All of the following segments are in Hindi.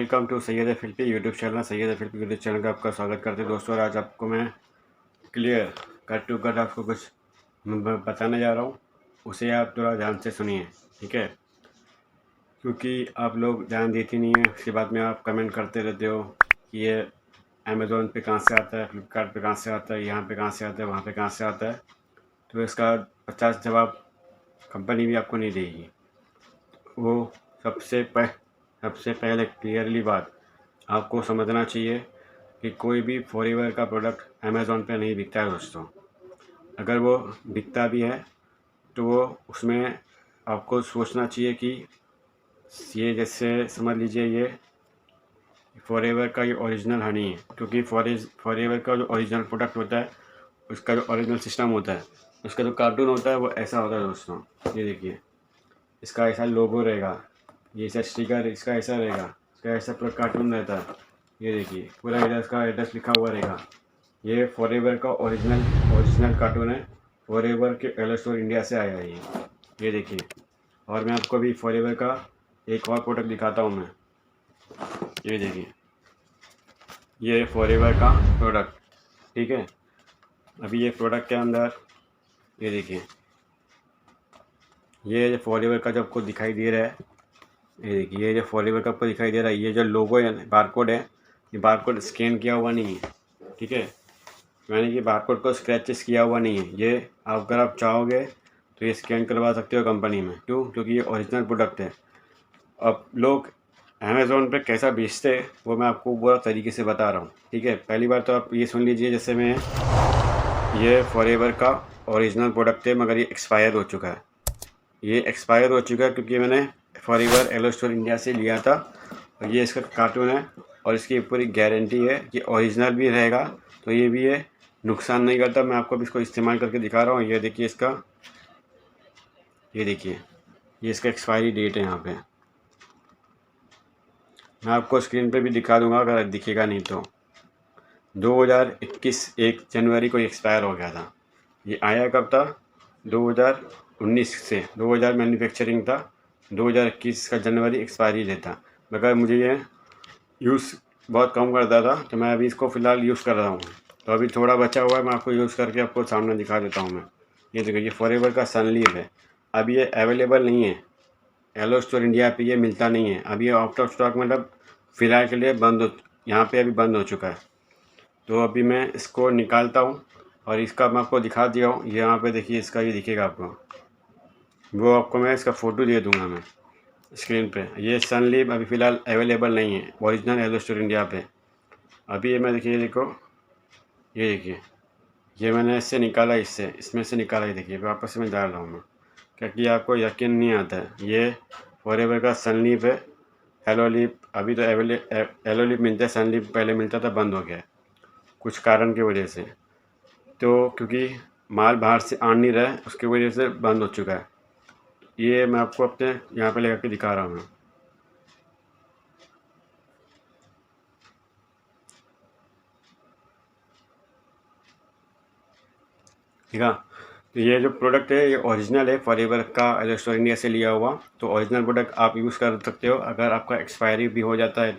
वेलकम टू सैयद फिल्पी यूट्यूब चैनल। सैयद फिल्पी यूट्यूब चैनल का आपका स्वागत करते हैं दोस्तों। और आज आपको मैं क्लियर कट टू कट आपको कुछ बताने जा रहा हूँ, उसे आप थोड़ा ध्यान से सुनिए, ठीक है? क्योंकि आप लोग ध्यान देती नहीं है, उसके बाद में आप कमेंट करते रहते हो कि ये अमेज़ोन पे कहाँ से आता है, फ्लिपकार्ट पे कहाँ से आता है, यहाँ पे कहाँ से आता है, वहाँ पे कहाँ से आता है। तो इसका 50 जवाब कंपनी भी आपको नहीं देगी। वो सबसे पहले क्लियरली बात आपको समझना चाहिए कि कोई भी फॉरएवर का प्रोडक्ट अमेज़ॉन पे नहीं बिकता है दोस्तों। अगर वो बिकता भी है तो वो उसमें आपको सोचना चाहिए कि ये जैसे समझ लीजिए ये फॉरएवर का ये ओरिजिनल हनी है, क्योंकि फॉरएवर का जो ओरिजिनल प्रोडक्ट होता है, उसका जो ओरिजिनल सिस्टम होता है, उसका जो कार्टून होता है वो ऐसा होता है दोस्तों। ये देखिए, इसका ऐसा लोगो रहेगा, ये ऐसा स्टिकर इसका ऐसा रहेगा, इसका ऐसा पूरा कार्टून रहता है। ये देखिए पूरा इधर इसका एड्रेस लिखा हुआ रहेगा। ये फॉरएवर का ओरिजिनल कार्टून है। फॉरएवर के एलो स्टोर इंडिया से आया है ये देखिए। और मैं आपको अभी फॉरएवर का एक और प्रोडक्ट दिखाता हूँ मैं। ये देखिए, ये फॉरएवर का प्रोडक्ट, ठीक है? अभी ये प्रोडक्ट के अंदर ये देखिए, ये फॉरएवर का जो आपको दिखाई दे रहा है, ये देखिए, ये जो फॉरएवर का आपको दिखाई दे रहा है, ये जो लोगो है, बारकोड है, ये बारकोड स्कैन किया हुआ नहीं है, ठीक है? यानी कि बारकोड को स्क्रैचेस किया हुआ नहीं है। ये अगर आप चाहोगे तो ये स्कैन करवा सकते हो कंपनी में। क्यों? क्योंकि ये ओरिजिनल प्रोडक्ट है। अब लोग अमेज़ोन पे कैसा बेचते हैं वो मैं आपको पूरा तरीके से बता रहा हूँ, ठीक है? पहली बार तो आप ये सुन लीजिए, जैसे मैं ये फॉरएवर का ओरिजिनल प्रोडक्ट है, मगर ये एक्सपायर हो चुका है। ये एक्सपायर हो चुका है क्योंकि मैंने फॉरएवर एलो स्टोर इंडिया से लिया था, और ये इसका कार्टून है और इसकी पूरी गारंटी है कि ओरिजिनल भी रहेगा, तो ये भी ये नुकसान नहीं करता। मैं आपको अभी इसको इस्तेमाल करके दिखा रहा हूँ। ये देखिए इसका, ये देखिए, ये इसका एक्सपायरी डेट है यहाँ पे। मैं आपको स्क्रीन पे भी दिखा दूंगा अगर दिखेगा नहीं तो। 2021 1 जनवरी को एक्सपायर हो गया था। ये आया कब था? 2019 से 2000 मैन्युफैक्चरिंग था, 2021 का जनवरी एक्सपायरी डेट था। मगर मुझे ये यूज़ बहुत कम करता था, तो मैं अभी इसको फ़िलहाल यूज़ कर रहा हूँ। तो अभी थोड़ा बचा हुआ है, मैं आपको यूज़ करके आपको सामने दिखा देता हूँ मैं। ये देखिए, ये फॉरएवर का सनलीव है। अब ये अवेलेबल नहीं है एलो स्टोर इंडिया पे, ये मिलता नहीं है अभी, ये आउट ऑफ स्टॉक, मतलब फ़िलहाल के लिए यहाँ पे अभी बंद हो चुका है। तो अभी मैं इसको निकालता हूँ और इसका मैं आपको दिखा दिया हूँ। यहाँ पे देखिए, इसका ये दिखेगा आपको, वो आपको मैं इसका फ़ोटो दे दूँगा मैं स्क्रीन पे। ये सनलीव अभी फ़िलहाल अवेलेबल नहीं है ओरिजिनल एलो स्टोर इंडिया पे। अभी ये मैं देखिए, देखो, ये देखिए, ये मैंने इससे निकाला, इसमें से निकाला। ये देखिए वापस में डाल रहा हूँ मैं, क्योंकि आपको यकीन नहीं आता है। ये फॉरएवर का सनलीव है। एलो लीव अभी तो एलो लीव मिलता है, सनलीव पहले मिलता था, बंद हो गया है कुछ कारण की वजह से। तो क्योंकि माल बाहर से आ नहीं रहा है, उसकी वजह से बंद हो चुका है। ये मैं आपको अपने यहाँ पे लगा के दिखा रहा हूँ मैं। ठीक है? तो ये जो प्रोडक्ट है ये ओरिजिनल है, फॉरएवर का एलो स्टोर इंडिया से लिया हुआ। तो ओरिजिनल प्रोडक्ट आप यूज़ कर सकते हो। अगर आपका एक्सपायरी भी हो जाता है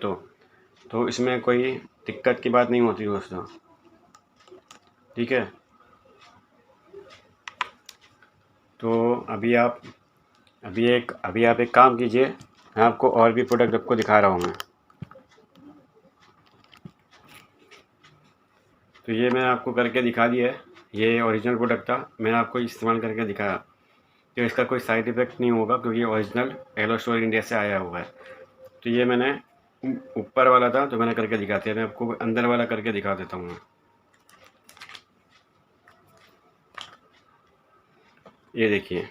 तो इसमें कोई दिक्कत की बात नहीं होती दोस्तों, ठीक है? तो अभी आप एक काम कीजिए, मैं आपको और भी प्रोडक्ट आपको दिखा रहा हूँ मैं। तो ये मैंने आपको करके दिखा दिया है। ये ओरिजिनल प्रोडक्ट था, मैंने आपको इस्तेमाल करके दिखाया। तो इसका कोई साइड इफ़ेक्ट नहीं होगा क्योंकि ये ओरिजिनल एलो स्टोर इंडिया से आया हुआ है। तो ये मैंने ऊपर वाला था तो मैंने करके दिखाते हैं। मैं आपको अंदर वाला करके दिखा देता हूँ मैं। ये देखिए,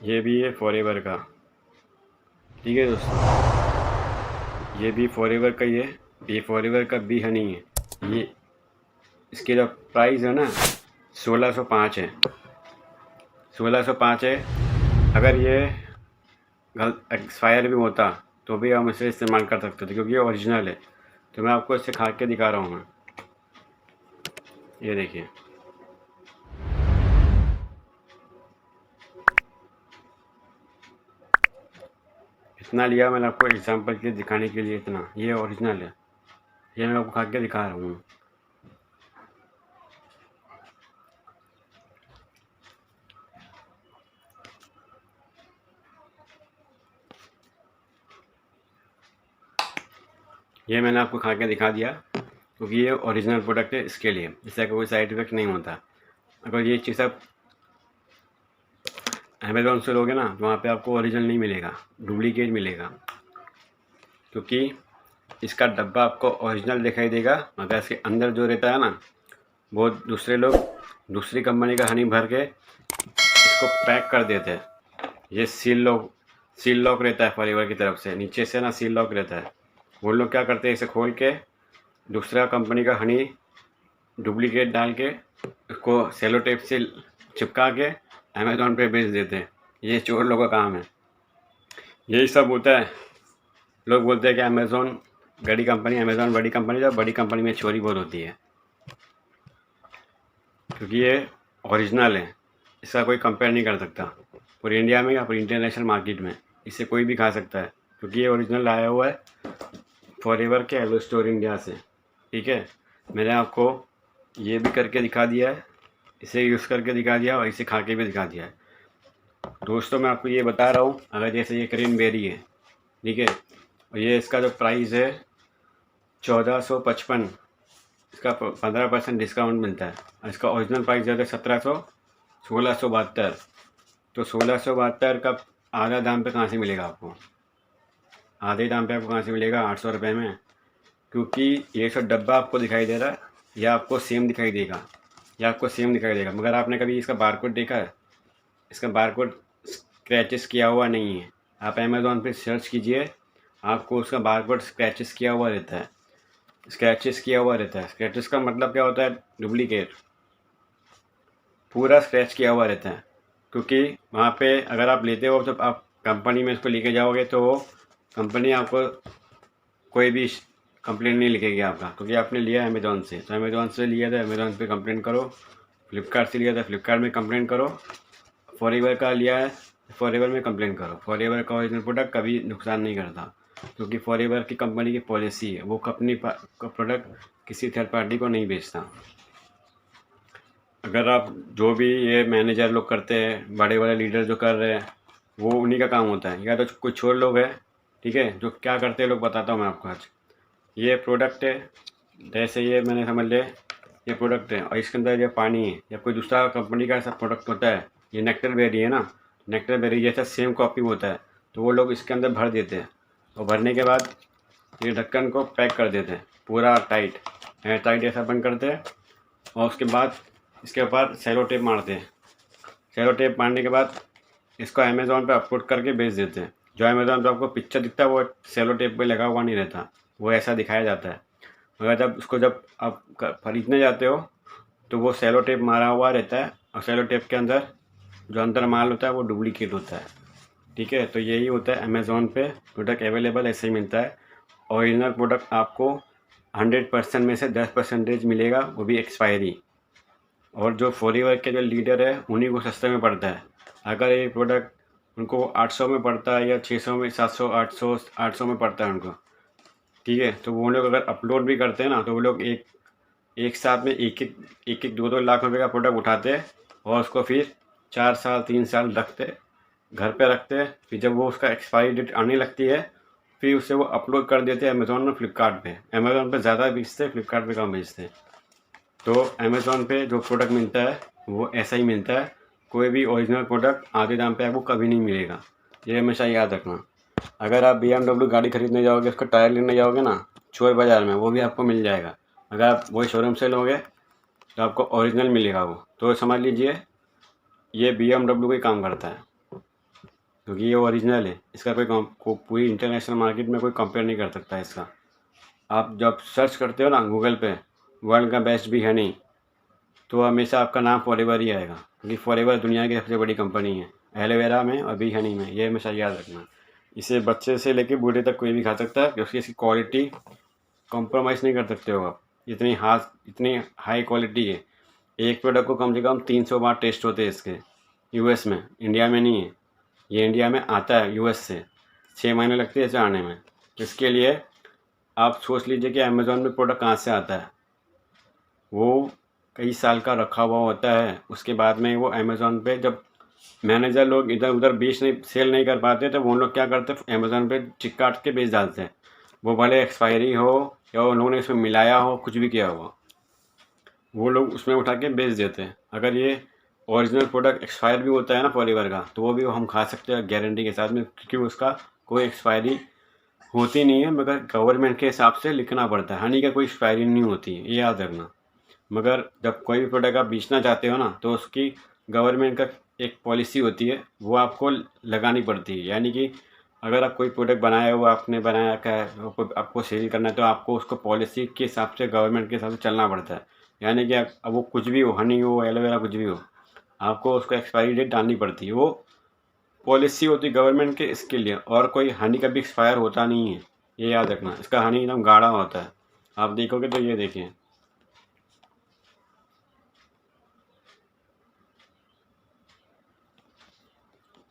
ये भी है फॉरएवर का, ठीक है दोस्तों? ये भी फॉरएवर का ही है। ये फॉरएवर का बी हनी है। ये इसकी जो प्राइस है ना, 1605 है। 1605 है। अगर ये एक्सपायर भी होता तो भी हम इसे इस्तेमाल कर सकते थे क्योंकि ये ओरिजिनल है। तो मैं आपको इसे खा के दिखा रहा हूँ मैं। ये देखिए, इतना लिया मैंने आपको एग्जांपल के दिखाने के लिए, इतना ये ओरिजिनल है, ये मैं आपको खा के दिखा रहा हूँ। ये मैंने आपको खा के दिखा दिया क्योंकि ये ओरिजिनल प्रोडक्ट है, इसके लिए इससे कोई साइड इफेक्ट नहीं होता। अगर ये चीज़ आप अमेज़ॉन से लोगे ना तो वहाँ पे आपको ओरिजिनल नहीं मिलेगा, डुप्लीकेट मिलेगा, क्योंकि इसका डब्बा आपको ओरिजिनल दिखाई देगा मगर इसके अंदर जो रहता है ना वो दूसरे लोग दूसरी कंपनी का हनी भर के इसको पैक कर देते हैं। ये सील लॉक रहता है फॉरएवर की तरफ से, नीचे से ना सील लॉक रहता है। वो लोग क्या करते हैं, इसे खोल के दूसरा कंपनी का हनी डुप्लीकेट डाल के उसको सेलो टेप से चिपका के अमेज़ॉन पे बेच देते हैं। ये चोर लोगों का काम है, यही सब होता है। लोग बोलते हैं कि अमेज़ॉन बड़ी कंपनी, अमेज़ॉन बड़ी कंपनी, जब बड़ी कंपनी में चोरी बहुत होती है, क्योंकि ये ओरिजिनल है, इसका कोई कंपेयर नहीं कर सकता पूरे इंडिया में या पूरी इंटरनेशनल मार्केट में। इसे कोई भी खा सकता है क्योंकि ये ओरिजिनल आया हुआ है फॉरएवर के एलो स्टोर इंडिया से। ठीक है, मैंने आपको ये भी करके दिखा दिया है, इसे यूज़ करके दिखा दिया और इसे खा के भी दिखा दिया है। दोस्तों मैं आपको ये बता रहा हूँ, अगर जैसे ये क्रैनबेरी है, ठीक है, और ये इसका जो प्राइस है 1455, इसका 15% डिस्काउंट मिलता है और इसका ओरिजिनल प्राइस है 1672। तो 1672 का आधा दाम पे कहाँ से मिलेगा आपको, आधे दाम पे आपको कहाँ से मिलेगा 800 रुपये में, क्योंकि ये सब डब्बा आपको दिखाई दे रहा है या आपको सेम दिखाई देगा, मगर आपने कभी इसका बारकोड देखा है? इसका बारकोड स्क्रैचेस किया हुआ नहीं है। आप अमेज़ॉन पे सर्च कीजिए, आपको उसका बारकोड स्क्रैचेस किया हुआ रहता है। स्क्रैचेस का मतलब क्या होता है? डुप्लीकेट, पूरा स्क्रैच किया हुआ रहता है, क्योंकि वहाँ पे अगर आप लेते हो तो आप कंपनी में इसको लेके जाओगे तो वो कंपनी आपको कोई भी कंप्लेंट नहीं लिखेगी आपका, क्योंकि आपने लिया है अमेज़ॉन से, तो अमेज़ॉन से लिया था अमेज़ॉन पे कंप्लेंट करो, फ्लिपकार्ट से लिया था फ्लिपकार्ट में कंप्लेंट करो, फॉरएवर का लिया है फॉरएवर में कंप्लेंट करो। फॉरएवर का ओरिजिनल प्रोडक्ट कभी नुकसान नहीं करता, क्योंकि फॉरएवर की कंपनी की पॉलिसी है, वो अपनी प्रोडक्ट किसी थर्ड पार्टी को नहीं बेचता। अगर आप जो भी ये मैनेजर लोग करते हैं, बड़े बड़े लीडर जो कर रहे हैं, वो उन्हीं का काम होता है, या तो कुछ और लोग हैं, ठीक है, जो क्या करते हैं लोग बताता हूँ मैं आपको आज। ये प्रोडक्ट है, जैसे ये मैंने समझ लिया ये प्रोडक्ट है और इसके अंदर ये पानी है या कोई दूसरा कंपनी का ऐसा प्रोडक्ट होता है, ये नेक्टर बेरी है ना, नेक्टर बेरी जैसा सेम कॉपी होता है, तो वो लोग इसके अंदर भर देते हैं और भरने के बाद ये ढक्कन को पैक कर देते हैं पूरा टाइट, एयर टाइट ऐसा बंद करते हैं और उसके बाद इसके ऊपर सेलो टेप मारते हैं। सेलो टेप मारने के बाद इसको अमेज़ॉन पे अपलोड करके बेच देते हैं। जो अमेज़ॉन पे आपको पिक्चर दिखता है वो सेलो टेप पे लगा हुआ नहीं रहता, वो ऐसा दिखाया जाता है, मगर जब आप खरीदने जाते हो तो वो सेलो टेप मारा हुआ रहता है और सेलो टेप के अंदर जो अंदर माल होता है वो डुप्लीकेट होता है। ठीक है, तो यही होता है अमेज़ॉन पे प्रोडक्ट अवेलेबल ऐसे ही मिलता है। ओरिजिनल प्रोडक्ट आपको 100% में से 10% मिलेगा, वो भी एक्सपायरी, और जो फॉरएवर के जो लीडर है उन्हीं को सस्ते में पड़ता है। अगर ये प्रोडक्ट उनको 800 में पड़ता है या 600 में, 700, 800 में पड़ता है उनको, ठीक है, तो वो लोग अगर अपलोड भी करते हैं ना तो वो लोग एक साथ में एक 2-2 लाख रुपए का प्रोडक्ट उठाते हैं और उसको फिर 4 साल 3 साल घर पे रखते हैं। फिर जब वो उसका एक्सपायरी डेट आने लगती है फिर उसे वो अपलोड कर देते हैं अमेज़ॉन और फ्लिपकार्ट पे। अमेज़ॉन पे ज़्यादा बेचते हैं, फ्लिपकार्ट पे कम बेचते हैं। तो अमेज़ॉन पे जो प्रोडक्ट मिलता है वो ऐसा ही मिलता है, कोई भी ओरिजिनल प्रोडक्ट आधे दाम पे आपको कभी नहीं मिलेगा, ये हमेशा याद रखना। अगर आप BMW गाड़ी खरीदने जाओगे, उसका टायर लेने जाओगे ना चोर बाज़ार में, वो भी आपको मिल जाएगा। अगर आप वही शोरूम से लोगे तो आपको ओरिजिनल मिलेगा वो। तो समझ लीजिए ये BMW का ही काम करता है, क्योंकि ये ओरिजिनल है, इसका पूरी इंटरनेशनल मार्केट में कोई कंपेयर नहीं कर सकता इसका। आप जब सर्च करते हो ना गूगल पे वर्ल्ड का बेस्ट भी हनी, तो हमेशा आपका नाम फॉरएवर ही आएगा, क्योंकि फॉरएवर दुनिया की सबसे बड़ी कंपनी है एलोवेरा में और बी हनी में, ये हमेशा याद रखना। इसे बच्चे से लेके बूढ़े तक कोई भी खा सकता है, क्योंकि इसकी क्वालिटी कॉम्प्रोमाइज़ नहीं कर सकते हो आप, इतनी हाई क्वालिटी है। एक प्रोडक्ट को कम से कम 300 बार टेस्ट होते हैं इसके, यूएस में, इंडिया में नहीं है। ये इंडिया में आता है यूएस से, 6 महीने लगते हैं इसे आने में। इसके लिए आप सोच लीजिए कि अमेज़ॉन में प्रोडक्ट कहाँ से आता है। वो कई साल का रखा हुआ होता है, उसके बाद में वो अमेज़ॉन पे जब मैनेजर लोग इधर उधर सेल नहीं कर पाते तो वो लोग क्या करते हैं, अमेज़ॉन पे टिक काट के बेच डालते हैं। वो भले एक्सपायरी हो या उन लोगों ने इसमें मिलाया हो, कुछ भी किया हो, वो लोग उसमें उठा के बेच देते हैं। अगर ये ओरिजिनल प्रोडक्ट एक्सपायर भी होता है ना फॉरएवर का, तो वो भी हम खा सकते हैं गारंटी के साथ में, क्योंकि उसका कोई एक्सपायरी होती नहीं है, मगर गवर्नमेंट के हिसाब से लिखना पड़ता है। हनी का कोई एक्सपायरी नहीं होती है, ये याद रखना। मगर जब कोई भी प्रोडक्ट आप बेचना चाहते हो ना, तो उसकी गवर्नमेंट का एक पॉलिसी होती है, वो आपको लगानी पड़ती है। यानी कि अगर आप कोई प्रोडक्ट बनाया हुआ आपने बनाया क्या है, आपको सेल करना है, तो आपको उसको पॉलिसी के हिसाब से गवर्नमेंट के हिसाब से चलना पड़ता है। यानी कि अब वो कुछ भी हो, हनी हो, एलोवेरा कुछ भी हो, आपको उसको एक्सपायरी डेट डालनी पड़ती है। वो पॉलिसी होती है गवर्नमेंट के इसके लिए, और कोई हनी कभी एक्सपायर होता नहीं है, ये याद रखना। इसका हनी एकदम गाढ़ा होता है, आप देखोगे तो ये देखिए,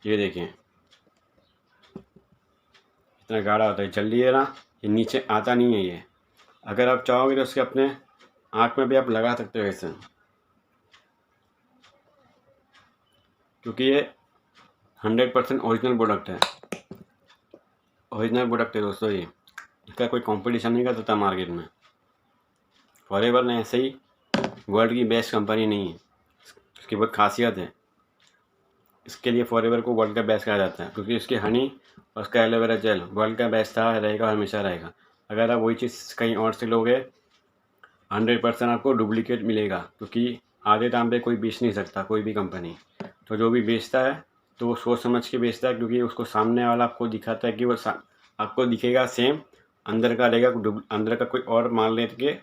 ये देखिए इतना गाढ़ा होता है। जल्दी है ना, ये नीचे आता नहीं है ये। अगर आप चाहोगे तो उसके अपने आँख में भी आप लगा सकते हो ऐसे, क्योंकि ये 100% ओरिजिनल प्रोडक्ट है। ओरिजिनल प्रोडक्ट है दोस्तों ये, इसका कोई कंपटीशन नहीं कर सकता मार्केट में। फॉरएवर ने ऐसे ही वर्ल्ड की बेस्ट कंपनी नहीं है, इसकी बहुत खासियत है। इसके लिए फॉरएवर को वर्ल्ड का बेस्ट कहा जाता है, क्योंकि इसकी हनी और उसका एलोवेरा जेल वर्ल्ड का बेस्ट था, रहेगा, हमेशा रहेगा। अगर आप वही चीज़ कहीं और से लोगे, 100% आपको डुप्लीकेट मिलेगा, क्योंकि आधे दाम पे कोई बेच नहीं सकता कोई भी कंपनी। तो जो भी बेचता है तो वो सोच समझ के बेचता है, क्योंकि उसको सामने वाला आपको दिखाता है कि वो आपको दिखेगा सेम, अंदर का रहेगा अंदर का कोई और माल ले के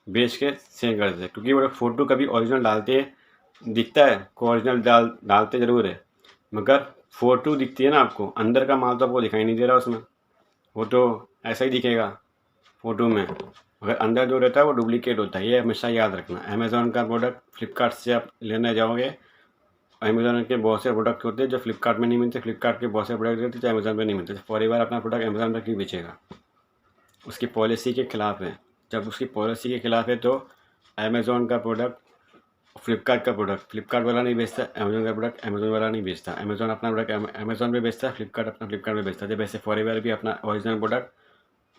बेच के सेल कर देते हैं। क्योंकि वो फ़ोटो कभी ओरिजिनल डालते दिखता है को ओरिजिनल डालते ज़रूर है, मगर फ़ोटो दिखती है ना आपको, अंदर का माल तो आपको दिखाई नहीं दे रहा उसमें। वो तो ऐसा ही दिखेगा फ़ोटो में, मगर अंदर जो रहता है वो डुप्लीकेट होता है। ये हमेशा याद रखना। अमेज़ॉन का प्रोडक्ट फ्लिपकार्ट से आप लेने जाओगे, अमेज़ॉन के बहुत से प्रोडक्ट होते हैं जो फ्लिपकार्ट में नहीं मिलते, फ्लिपकार्ट के बहुत से प्रोडक्ट होते हैं जो अमेज़ॉन पे नहीं मिलते। फॉरएवर अपना प्रोडक्ट अमेज़ॉन पर क्यों बेचेगा? उसकी पॉलिसी के खिलाफ़ है। जब उसकी पॉलिसी के खिलाफ़ है तो अमेज़ॉन का प्रोडक्ट फ्लिपकार्ट का प्रोडक्ट फ्लिपकार्ट वाला नहीं बेचता, अमेज़ॉन का प्रोडक्ट अमेज़ॉन वाला नहीं बेचता। अमेज़ॉन अपना प्रोडक्ट अमेज़ॉन पे बेचता है, फ्लिपकार्ट अपना फ्लिपकार्ट पे बेचता है। जब ऐसे फॉरएवर भी अपना ओरिजिनल प्रोडक्ट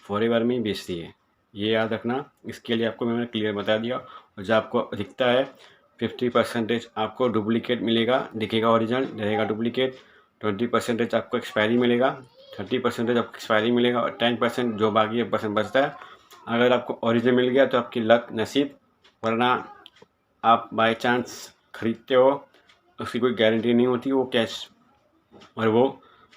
फॉरएवर में ही बेचती है, ये याद रखना। इसके लिए आपको मैंने क्लियर बता दिया। और जो आपको दिखता है 50% आपको डुप्लीकेट मिलेगा, दिखेगा ओरिजिनल, रहेगा डुप्लीकेट। 20% आपको एक्सपायरी मिलेगा, 30% आपको एक्सपायरी मिलेगा, और 10% जो बाकी परसेंट बचता है, अगर आपको ओरिजिनल मिल गया तो आपकी लक नसीब, वरना आप बाय चांस ख़रीदते हो, उसकी कोई गारंटी नहीं होती, वो कैश, और वो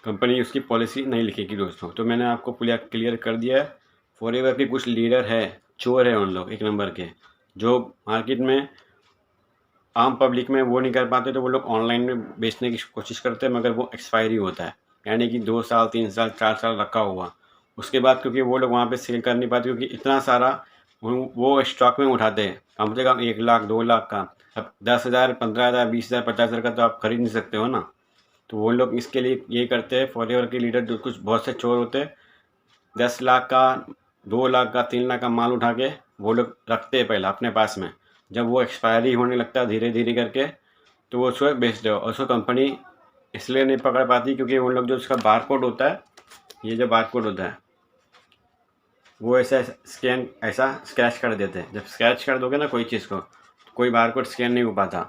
कंपनी उसकी पॉलिसी नहीं लिखेगी दोस्तों। तो मैंने आपको क्लियर कर दिया है। फॉरएवर के कुछ लीडर है, चोर है उन लोग एक नंबर के, जो मार्केट में आम पब्लिक में वो नहीं कर पाते, तो वो लोग ऑनलाइन में बेचने की कोशिश करते हैं, मगर वो एक्सपायरी होता है। यानी कि 2 साल 3 साल 4 साल रखा हुआ, उसके बाद क्योंकि वो लोग वहाँ पे सेल कर नहीं पाते, क्योंकि इतना सारा वो स्टॉक में उठाते हैं, कम से कम 1 लाख 2 लाख का। अब 10,000 15,000 20,000 50,000 का तो आप खरीद नहीं सकते हो ना। तो वो लोग इसके लिए ये करते हैं, फॉरएवर के लीडर जो कुछ बहुत से चोर होते हैं, 10 लाख का 2 लाख का 3 लाख का माल उठा के वो लोग रखते हैं पहले अपने पास में। जब वो एक्सपायरी होने लगता है धीरे धीरे करके, तो वो उसको बेच दो, और उसको कंपनी इसलिए नहीं पकड़ पाती, क्योंकि उन लोग जो उसका बारकोड होता है, ये जो बारकोड होता है, वो ऐसा ऐसा स्क्रैच कर देते हैं। जब स्क्रैच कर दोगे ना कोई चीज़ को, तो कोई बारकोड स्कैन नहीं हो पाता।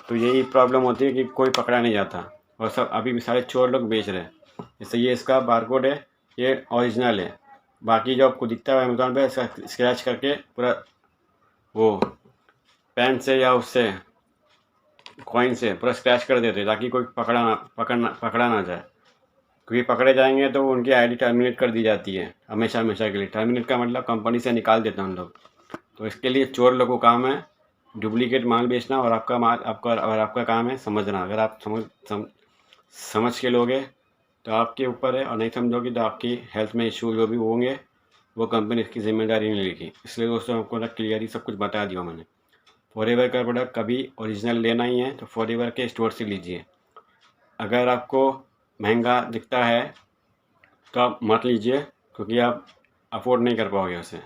तो यही प्रॉब्लम होती है कि कोई पकड़ा नहीं जाता, और सब अभी भी सारे चोर लोग बेच रहे हैं। जैसे ये इसका बारकोड है, ये ओरिजिनल है। बाकी जो आपको दिखता है अमेज़ॉन पे, इसका स्क्रैच करके पूरा वो पेन से या उससे कॉइन से पूरा स्क्रैच कर देते, ताकि कोई पकड़ा ना जाए। क्योंकि पकड़े जाएंगे तो उनकी आईडी टर्मिनेट कर दी जाती है हमेशा हमेशा के लिए। टर्मिनेट का मतलब कंपनी से निकाल देते हैं हम लोग। तो इसके लिए चोर लोगों का काम है डुप्लीकेट माल बेचना, और आपका काम है समझना। अगर आप समझ के लोगे तो आपके ऊपर है, और नहीं समझोगे तो आपकी हेल्थ में इशू जो भी होंगे वो कंपनी इसकी जिम्मेदारी नहीं लेगी। इसलिए दोस्तों आपको ना क्लियरली सब कुछ बता दिया मैंने। फॉरएवर का प्रोडक्ट कभी ओरिजिनल लेना ही है तो फॉरएवर के स्टोर से लीजिए। अगर आपको महंगा दिखता है तो आप मत लीजिए, क्योंकि आप अफोर्ड नहीं कर पाओगे उसे,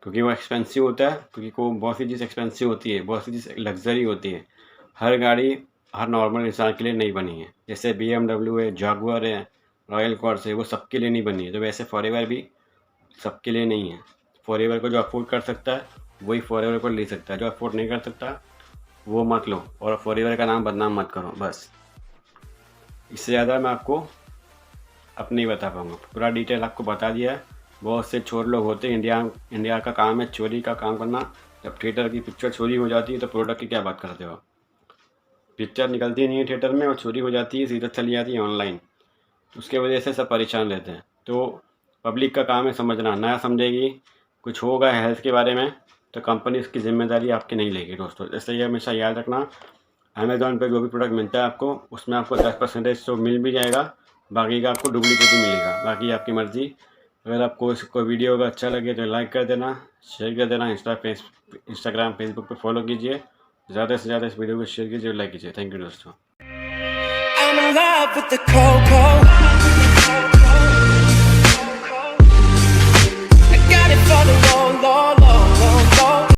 क्योंकि वो एक्सपेंसिव होता है। क्योंकि को बहुत सी चीज़ एक्सपेंसिव होती है, बहुत सी चीज़ लग्जरी होती है। हर गाड़ी हर नॉर्मल इंसान के लिए नहीं बनी है। जैसे BMW है, जागुआर है, रॉयल कॉर्स है, वो सबके लिए नहीं बनी है। तो वैसे फॉरएवर भी सबके लिए नहीं है। फॉरएवर को जो अफोर्ड कर सकता है वही फॉरएवर को ले सकता है, जो अफोर्ड नहीं कर सकता वो मत लो, और फॉरएवर का नाम बदनाम मत करो बस। इससे ज़्यादा मैं आपको अब नहीं बता पाऊँगा। पूरा डिटेल आपको बता दिया है। बहुत से चोर लोग होते हैं, इंडिया का काम है चोरी का काम करना। जब थिएटर की पिक्चर चोरी हो जाती है तो प्रोडक्ट की क्या बात करते हो। पिक्चर निकलती नहीं है थिएटर में और चोरी हो जाती है, सीधे चली जाती है ऑनलाइन। उसके वजह से सब परेशान रहते हैं। तो पब्लिक का काम है समझना, नया समझेगी, कुछ होगा हेल्थ के बारे में तो कंपनी उसकी जिम्मेदारी आपकी नहीं लेगी दोस्तों। इसलिए हमेशा याद रखना, अमेज़ॉन पे जो भी प्रोडक्ट मिलता है आपको, उसमें आपको 10% तो मिल भी जाएगा, बाकी का आपको डुप्लीकेट ही मिलेगा। बाकी आपकी मर्ज़ी। अगर आपको इसको वीडियो अगर अच्छा लगे तो लाइक कर देना, शेयर कर देना, इंस्टाग्राम फेसबुक पे फॉलो कीजिए। ज़्यादा से ज़्यादा इस वीडियो को शेयर कीजिए और लाइक कीजिए। थैंक यू दोस्तों। I'm in love with the cold, cold